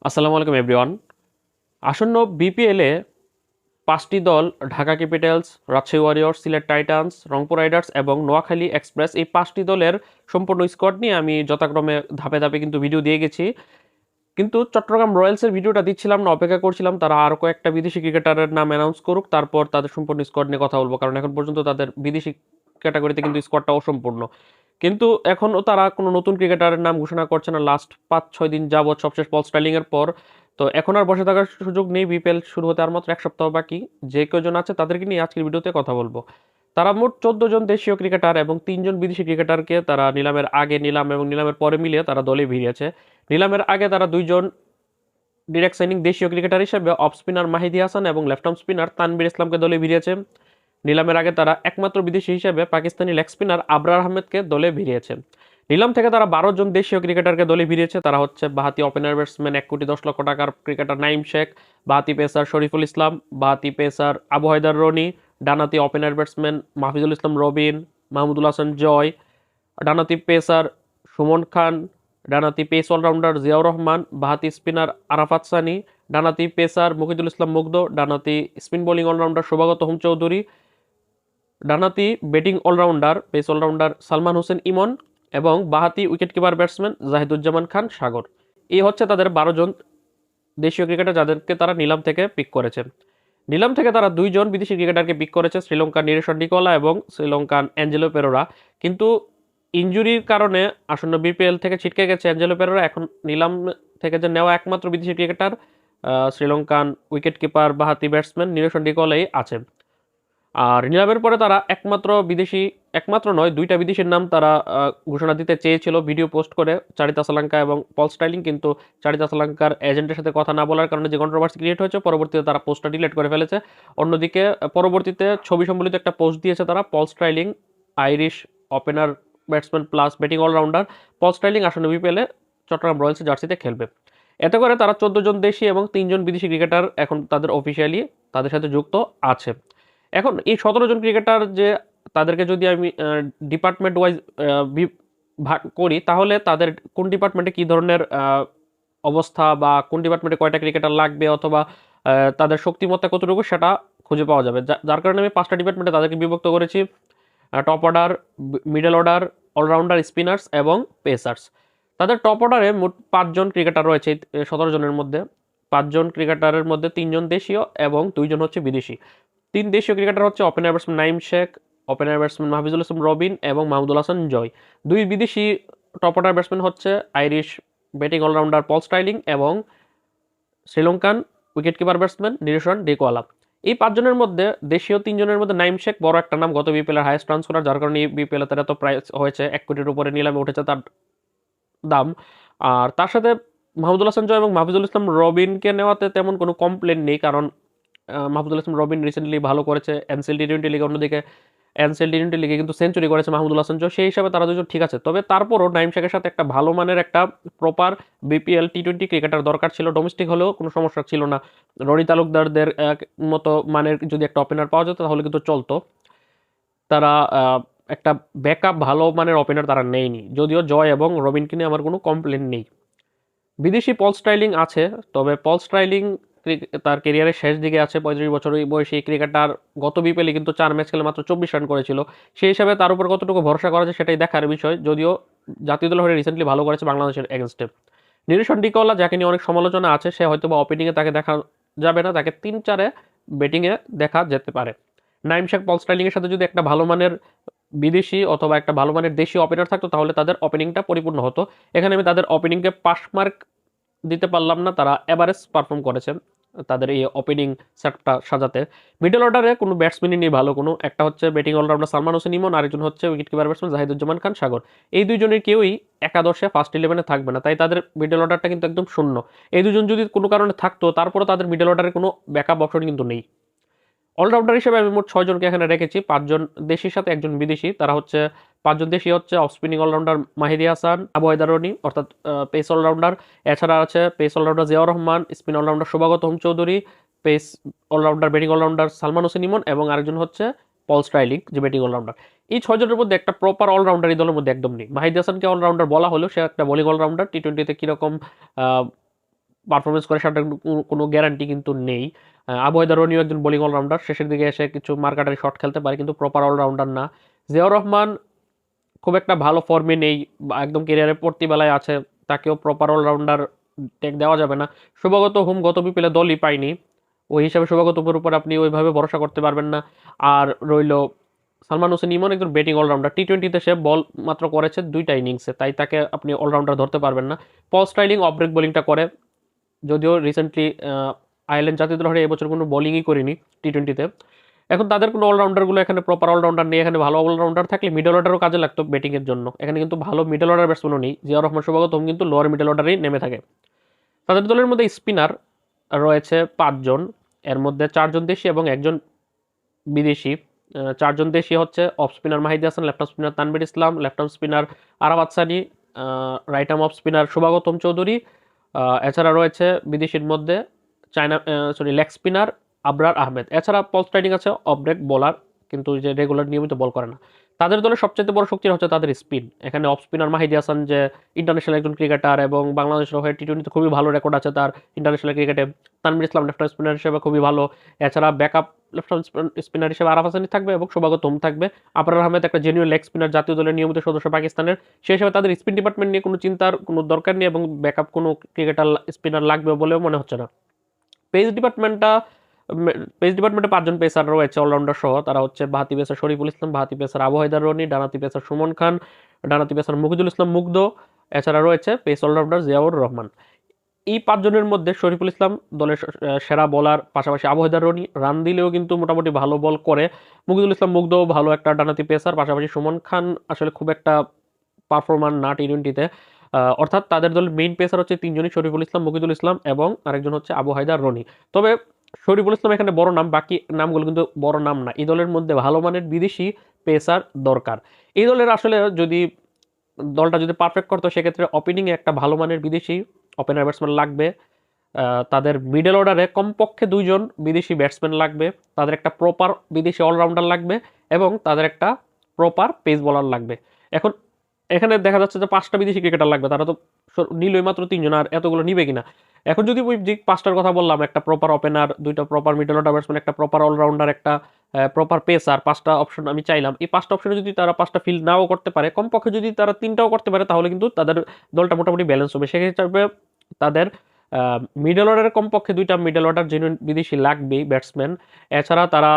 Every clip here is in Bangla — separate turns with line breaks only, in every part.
আসসালামু আলাইকুম এভরিওয়ান। আসন্ন বিপিএলে ৫টি দল Dhaka Capitals, Rajshahi Warriors, Sylhet Titans, Rangpur Riders এবং নোয়াখালী এক্সপ্রেস এই ৫টি দলের সম্পূর্ণ স্কোয়াড নিয়ে আমি যথাক্রমে ধাপে ধাপে কিন্তু ভিডিও দিয়ে গেছি। কিন্তু চট্টগ্রাম রয়্যালসের ভিডিওটা দিচ্ছিলাম না, অপেক্ষা করছিলাম তারা আরও কয়েকটা বিদেশি ক্রিকেটারের নাম অ্যানাউন্স করুক, তারপর তাদের সম্পূর্ণ স্কোয়াড নিয়ে কথা বলবো, কারণ এখন পর্যন্ত তাদের বিদেশি ক্যাটাগরিতে কিন্তু স্কোয়াডটা অসম্পূর্ণ। কিন্তু এখনও তারা কোনো নতুন ক্রিকেটারের নাম ঘোষণা করছে না, লাস্ট ৫-৬ দিন যাবৎ, সবশেষ পল স্টাইলিংয়ের পর। তো এখন আর বসে থাকার সুযোগ নেই, বিপিএল শুরু হতে আর মাত্র এক সপ্তাহ বাকি। যে কজন আছে তাদেরকে নিয়ে আজকের ভিডিওতে কথা বলবো। তারা মোট ১৪ জন দেশীয় ক্রিকেটার এবং ৩ জন বিদেশি ক্রিকেটারকে তারা নিলামের আগে, নিলাম এবং নিলামের পরে মিলিয়ে তারা দলে ভিড়িয়েছে। নিলামের আগে তারা ২ জন ডিরেক্ট সাইনিং দেশীয় ক্রিকেটার হিসেবে অফ স্পিনার মাহিদি হাসান এবং লেফট আর্ম স্পিনার তানভীর ইসলামকে দলে ভিড়িয়েছে। নিলামের আগে তারা একমাত্র বিদেশি হিসেবে পাকিস্তানি লেগ স্পিনার আবরার আহমেদকে দলে ভিড়িয়েছে। নিলাম থেকে তারা ১২ জন দেশীয় ক্রিকেটারকে দলে ভিড়িয়েছে। তারা হচ্ছে বাহাতি ওপেনার ব্যাটসম্যান ১,১০,০০,০০০ টাকার ক্রিকেটার নাইম শেখ, বাহাতি পেসার শরীফুল ইসলাম, বাহাতি পেসার আবু হায়দার রনি, ডানাতি ওপেনার ব্যাটসম্যান মাহফিজুল ইসলাম রবিন, মাহমুদুল হাসান জয়, ডানাতি পেসার সুমন খান, ডানাতি পেস অলরাউন্ডার জিয়াউর রহমান, বাহাতি স্পিনার আরাফাত সানি, ডানাতি পেসার মুকিদুল ইসলাম মুগ্ধ, ডানাতি spin bowling allrounder Shuvagata Hom Chowdhury, ডানাতি batting allrounder pace allrounder Salman Hossain Emon এবং বাহাতি উইকেটকিপার ব্যাটসম্যান জাহিদুজ্জামান খান সাগর। এই হচ্ছে তাদের ১২ জন দেশীয় ক্রিকেটার যাদেরকে তারা নিলাম থেকে পিক করেছে। নিলাম থেকে তারা ২ জন বিদেশি ক্রিকেটারকে পিক করেছে, শ্রীলঙ্কার নিরেশন ডিকোলা এবং শ্রীলঙ্কান অ্যাঞ্জেলো পেরেরা। কিন্তু ইনজুরির কারণে আসন্ন বিপিএল থেকে ছিটকে গেছে অ্যাঞ্জেলো পেরেরা। এখন নিলাম থেকে যে নেওয়া একমাত্র বিদেশি ক্রিকেটার শ্রীলঙ্কান উইকেটকিপার বাহাতি ব্যাটসম্যান নিরেশন ডিকোলাই আছে। আর নিলামের পরে তারা একমাত্র নয়, ২টা বিদেশির নাম তারা ঘোষণা দিতে চেয়েছিল ভিডিও পোস্ট করে, চারিতা সালাঙ্কা এবং পল স্টাইলিং। কিন্তু চারিতা সালাঙ্কার এজেন্টের সাথে কথা না বলার কারণে যে কন্ট্রোভার্সি ক্রিয়েট হয়েছে, পরবর্তীতে তারা পোস্টটা ডিলিট করে ফেলেছে। অন্যদিকে পরবর্তীতে ছবি সম্বলিত একটা পোস্ট দিয়েছে তারা, Paul Stirling Irish opener batsman plus batting allrounder. Paul Stirling আসন্ন বিপিএলে চট্টগ্রাম রয়্যালসের জার্সিতে খেলবে। এতে করে তারা ১৪ জন দেশি এবং ৩ জন বিদেশি ক্রিকেটার এখন তাদের অফিসিয়ালি তাদের সাথে যুক্ত আছে। এখন এই ১৭ জন ক্রিকেটার যে তাদেরকে যদি আমি ডিপার্টমেন্ট ওয়াইজ ভাগ করি, তাহলে তাদের কোন ডিপার্টমেন্টে কী ধরনের অবস্থা বা কোন ডিপার্টমেন্টে কয়টা ক্রিকেটার লাগবে অথবা তাদের শক্তিমত্তা কতটুকু সেটা খুঁজে পাওয়া যাবে। যার কারণে আমি ৫টা ডিপার্টমেন্টে তাদেরকে বিভক্ত করেছি: top order, middle order, allrounder, spinners এবং পেসার্স। তাদের টপ অর্ডারে মোট ৫ জন ক্রিকেটার রয়েছে এই ১৭ জনের মধ্যে। ৫ জন ক্রিকেটারের মধ্যে ৩ জন দেশীয় এবং ২ জন হচ্ছে বিদেশি। ৩ দেশীয় ক্রিকেটার হচ্ছে opener batsman Naim Sheikh, opener batsman Mahfijul Islam Robin এবং মাহমুদুল হাসান জয়। ২ বিদেশি টপ অর্ডার ব্যাটসম্যান হচ্ছে Irish batting allrounder Paul Stirling এবং শ্রীলঙ্কান উইকেটকিপার ব্যাটসম্যান নিরেশন ডিকোয়ালা। এই ৫ জনের মধ্যে দেশীয় ৩ জনের মধ্যে নাইম শেখ বড় একটা নাম, গত বিপিএলের হাইয়েস্ট রান স্কোরার, যার কারণে এই বিপিএলে তার এত প্রাইস হয়েছে, ১ কোটির উপরে নিলামে উঠেছে তার দাম। আর তার সাথে মাহমুদুল হাসান জয় এবং মাহফিজুল ইসলাম রবিনকে নেওয়াতে তেমন কোনো কমপ্লেন নেই, কারণ মাহমুদুল ইসলাম রবিন রিসেন্টলি ভালো করেছে এনসিএল টি-20 লিগে। অন্যদিকে এনসিএল টি-20 লিগে কিন্তু সেঞ্চুরি করেছে মাহমুদুল হাসান জয়, সেই হিসাবে তারা ২ জন ঠিক আছে। তবে তারপরও নাইম শেখের সাথে একটা ভালো মানের একটা প্রপার বিপিএল টি-20 ক্রিকেটার দরকার ছিল। ডোমেস্টিক হলেও কোনো সমস্যা ছিল না। রনি তালুকদারদের মতো মানের যদি একটা ওপেনার পাওয়া যেত তাহলে কিন্তু চলতো। তারা একটা ব্যাকআপ ভালো মানের ওপেনার তারা নেয়নি, যদিও জয় এবং রবিনকে নিয়ে আমার কোনো কমপ্লেন নেই। বিদেশি পল স্টাইলিং আছে, তবে পল স্টাইলিং তার কেরিয়ারের শেষ দিকে আছে, ৩৫ বছর বয়সী ক্রিকেটার। গত বিপিএলে কিন্তু ৪ ম্যাচ খেলে মাত্র ২৪ রান করেছিল। সেই হিসাবে তার উপর কতটুকু ভরসা করা যায় সেটাই দেখার বিষয়, যদিও জাতীয় দল হয়ে রিসেন্টলি ভালো করেছে বাংলাদেশের এগেনস্টে। নিরেশন ডিকোলা যাকে নিয়ে অনেক সমালোচনা আছে, সে হয়তো বা ওপেনিংয়ে তাকে দেখা যাবে না, তাকে ৩-৪-এ ব্যাটিংয়ে দেখা যেতে পারে। নাইম শেখ পল স্টাইলিংয়ের সাথে যদি একটা ভালো মানের বিদেশি অথবা একটা ভালো মানের দেশি ওপেনার থাকতো তাহলে তাদের ওপেনিংটা পরিপূর্ণ হতো। এখানে আমি তাদের ওপেনিংকে পাস মার্ক দিতে পারলাম না, তারা এভারেজ পারফর্ম করেছে তাদের এই ওপেনিং সেটটা সাজাতে। মিডল অর্ডারে কোনো ব্যাটসম্যানই নেই ভালো কোনো, একটা হচ্ছে ব্যাটিং অলরাউন্ডার সালমান হোসেন ইমন, আরেকজন হচ্ছে wicket keeper batsman Zahiduzzaman Khan Sagar. এই ২ জনের কেউই একাদশে ফার্স্ট 11-এ থাকবে না, তাই তাদের মিডল অর্ডারটা কিন্তু একদম শূন্য। এই ২ জন যদি কোনো কারণে থাকতো তারপরে তাদের মিডল অর্ডারে কোনো ব্যাকআপ অপশন কিন্তু নেই। অলরাউন্ডার হিসেবে আমি মোট ৬ জনকে এখানে রেখেছি, ৫ জন দেশির সাথে ১ জন বিদেশি। তারা হচ্ছে ৫ জন দেশি হচ্ছে off spinning allrounder Mehidy Hasan, Abu Haidar Rony অর্থাৎ পেস অলরাউন্ডার। এছাড়া আছে pace allrounder Ziaur Rahman, spin allrounder Shuvagata Hom Chowdhury, pace allrounder batting allrounder Salman Hossain Emon এবং আরেকজন হচ্ছে পল স্টাইলিং যে ব্যাটিং অলরাউন্ডার। এই ৬ জনের মধ্যে একটা প্রপার অলরাউন্ডার এই দলের মধ্যে একদম নেই। মাহিদি হাসানকে অলরাউন্ডার বলা হলেও সে একটা বোলিং অলরাউন্ডার, টি-20-তে কীরকম পারফরমেন্স করে সেটার কোনো গ্যারান্টি কিন্তু নেই। আবু হায়দার রনিও একজন বোলিং অলরাউন্ডার, শেষের দিকে এসে কিছু মার্কাটারি শট খেলতে পারে কিন্তু প্রপার অলরাউন্ডার না। জিয়াউর রহমান খুব একটা ভালো ফর্মে নেই, বা একদম ক্যারিয়ারের পড়তিবেলায় আছে, তাকেও প্রপার অলরাউন্ডার টেক দেওয়া যাবে না। শুভগত হুম গত বিপিএলে দলই পায়নি, ওই হিসাবে শুভগত হুমের উপর আপনি ওইভাবে ভরসা করতে পারবেন না। আর রইল সালমান হোসেন ইমন, একজন ব্যাটিং অলরাউন্ডার, টি-20তে সে বল মাত্র করেছে 2টা ইনিংসে, তাই তাকে আপনি অলরাউন্ডার ধরতে পারবেন না। পল স্টাইলিং অফ ব্রেক বোলিংটা করে, যদিও রিসেন্টলি আয়ারল্যান্ড জাতীয় দল হয়ে এবছর কোনো বোলিংই করিনি টি-20তে। এখন তাদের কোনো অলরাউন্ডারগুলো এখানে প্রপার অলরাউন্ডার নেই। এখানে ভালো অলরাউন্ডার থাকলে মিডল অর্ডারও কাজে লাগতো ব্যাটিংয়ের জন্য, এখানে কিন্তু ভালো মিডল অর্ডার ব্যাটসম্যানও নেই। জিয়াউর রহমান শুভগত হুম কিন্তু লোয়ার মিডল অর্ডারেই নেমে থাকে। তাদের দলের মধ্যে স্পিনার রয়েছে 5 জন, এর মধ্যে 4 জন দেশি এবং একজন বিদেশি। 4 জন দেশি হচ্ছে off spinner Mehidy Hasan, left arm spinner Tanvir Islam, left arm spinner Arafat Sunny, right arm off spinner Shuvagata Chowdhury. এছাড়া রয়েছে বিদেশির মধ্যে লেগ স্পিনার আবরার আহমেদ। এছাড়া পল স্টাইলিং আছে অফ ব্রেক বোলার, কিন্তু যে রেগুলার নিয়মিত বল করে না। তাদের দলের সবচেয়ে বড় শক্তি হচ্ছে তাদের স্পিন। এখানে অফ স্পিনার মাহিদি হাসান যে ইন্টারন্যাশনাল একজন ক্রিকেটার এবং বাংলাদেশের হয়ে টি-20তে খুবই ভালো রেকর্ড আছে তার ইন্টারন্যাশনাল ক্রিকেটে। Tanvir Islam left arm spinner হিসেবে খুবই ভালো। এছাড়া ব্যাকআপ লেফট আর্ম স্পিনার হিসেবে আরাফাত সানি থাকবে এবং শুভাগত হুম থাকবে। আবরার আহমেদ একটা জেনুইন লেগ স্পিনার, জাতীয় দলের নিয়মিত সদস্য পাকিস্তানের, সেই হিসেবে তাদের স্পিন ডিপার্টমেন্ট নিয়ে কোনো চিন্তার কোনো দরকার নেই এবং ব্যাকআপ কোনো ক্রিকেটার স্পিনার লাগবে বলেও মনে হচ্ছে না। পেস ডিপার্টমেন্টটা পেস ডিপার্টমেন্টে 5 জন পেসার রয়েছে অলরাউন্ডার সহ, তারা হচ্ছে বাহাতি পেসার শরীফুল ইসলাম, বাহাতি pacer Abu Haidar Rony, ডানাতি pacer Sumon Khan, ডানাতি pacer Muhidul ইসলাম মুগ্ধ, এছাড়া রয়েছে পেস অলরাউন্ডার জিয়াউর রহমান। এই 5 জনের মধ্যে শরীফুল ইসলাম দলের সেরা বোলার, পাশাপাশি আবু হায়দার রনি রান দিলেও কিন্তু মোটামুটি ভালো বল করে, মুহিদুল ইসলাম মুগ্ধ ভালো একটা ডানাতি পেসার, পাশাপাশি সুমন খান আসলে খুব একটা পারফরমার না টি-20তে। অর্থাৎ তাদের দলের মেইন পেসার হচ্ছে 3জনই, শরীফুল ইসলাম, মুহিদুল ইসলাম এবং আরেকজন হচ্ছে আবু হায়দার রনি। তবে শরীফুল ইসলাম এখানে বড় নাম, বাকি নামগুলো কিন্তু বড় নাম না। এই দলের মধ্যে ভালো মানের বিদেশি পেসার দরকার। এই দলের আসলে যদি দলটা যদি পারফেক্ট করতো সেক্ষেত্রে ওপেনিংয়ে একটা ভালো মানের বিদেশি ওপেনার ব্যাটসম্যান লাগবে। তাদের মিডল অর্ডারে কমপক্ষে 2জন বিদেশি ব্যাটসম্যান লাগবে, তাদের একটা প্রপার বিদেশি অলরাউন্ডার লাগবে এবং তাদের একটা প্রপার পেস বোলার লাগবে। এখন এখানে দেখা যাচ্ছে যে 5টা বিদেশি ক্রিকেটার লাগবে, তারা তো নিলই মাত্র 3জন, আর এতগুলো নিবে কিনা। এখন যদি ওই যে 5টার কথা বললাম, একটা প্রপার ওপেনার, 2টা প্রপার মিডল অর্ডার ব্যাটসম্যান, একটা প্রপার অলরাউন্ডার, একটা প্রপার পেসার, 5টা অপশন আমি চাইলাম। এই 5টা অপশনে যদি তারা 5টা ফিল নাও করতে পারে, কমপক্ষে যদি তারা 3টাও করতে পারে, তাহলে কিন্তু তাদের দলটা মোটামুটি ব্যালেন্স হবে। সেক্ষেত্রে তাদের মিডল অর্ডারে কমপক্ষে 2টা মিডল অর্ডার জেনুইন বিদেশি লাগবেই ব্যাটসম্যান। এছাড়া তারা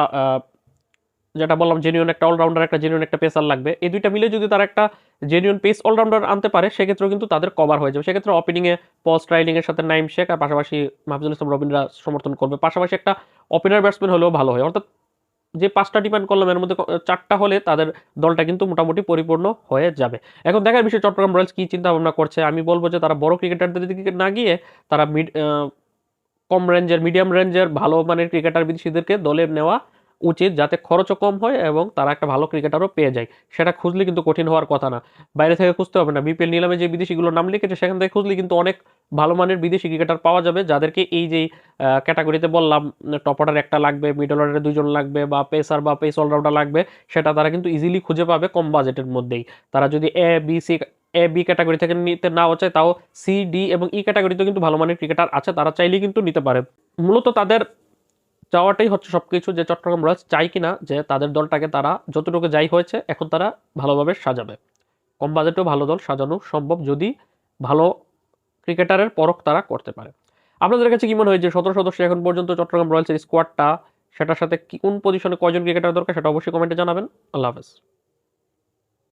যেটা বললাম জেনুইন একটা অলরাউন্ডার, একটা জেনুইন একটা পেসার লাগবে। এই 2টা মিলে যদি তারা একটা জেনুইন পেস অলরাউন্ডার আনতে পারে, সেক্ষেত্রেও কিন্তু তাদের কভার হয়ে যাবে। সেক্ষেত্রে ওপেনিংয়ে পল স্টাইলিং এর সাথে নাইম শেখ আর পাশাপাশি মাহফুজুল ইসলাম রবিনরা সমর্থন করবে, পাশাপাশি একটা ওপেনার ব্যাটসম্যান হলেও ভালো হয়। অর্থাৎ যে 5টা ডিপেন্ড করলাম এর মধ্যে 4টা হলে তাদের দলটা কিন্তু মোটামুটি পরিপূর্ণ হয়ে যাবে। এখন দেখার বিষয় চট্টগ্রাম রয়্যালস কি চিন্তা ভাবনা করছে। আমি বলবো যে তারা বড় ক্রিকেটারদের দিকে না গিয়ে তারা কম রেঞ্জের, মিডিয়াম রেঞ্জের ভালো মানের ক্রিকেটার বিদেশিদেরকে দলে নেওয়া উচিত, যাতে খরচও কম হয় এবং তারা একটা ভালো ক্রিকেটারও পেয়ে যায়। সেটা খুঁজলে কিন্তু কঠিন হওয়ার কথা না, বাইরে থেকে খুঁজতে হবে না। বিপিএল নিলামে যে বিদেশিগুলো নাম লিখেছে সেখান থেকে খুঁজলে কিন্তু অনেক ভালো মানের বিদেশি ক্রিকেটার পাওয়া যাবে, যাদেরকে এই যে ক্যাটাগরিতে বললাম, টপ অর্ডার একটা লাগবে, মিডল অর্ডারে 2জন লাগবে, বা পেসার বা পেস অলরাউন্ডার লাগবে, সেটা তারা কিন্তু ইজিলি খুঁজে পাবে কম বাজেটের মধ্যেই। তারা যদি বি ক্যাটাগরি থেকে নিতে নাও চায়, তাও সি, ডি এবং ই ক্যাটাগরিতেও কিন্তু ভালো মানের ক্রিকেটার আছে, তারা চাইলেই কিন্তু নিতে পারে। মূলত তাদের চাওয়াটাই হচ্ছে সবকিছু, যে চট্টগ্রাম রয়্যালস চাই কিনা যে তাদের দলটাকে তারা যতটুকু যাই হয়েছে এখন তারা ভালোভাবে সাজাবে। কম বাজেটেও ভালো দল সাজানো সম্ভব যদি ভালো ক্রিকেটারের পরখ তারা করতে পারে। আপনাদের কাছে কি মনে হয় যে 17 সদস্য এখন পর্যন্ত চট্টগ্রাম রয়্যালসের স্কোয়াডটা, সেটার সাথে কোন পজিশনে কয়জন ক্রিকেটার দরকার, সেটা অবশ্যই কমেন্টে জানাবেন। আল্লাহ হাফেজ।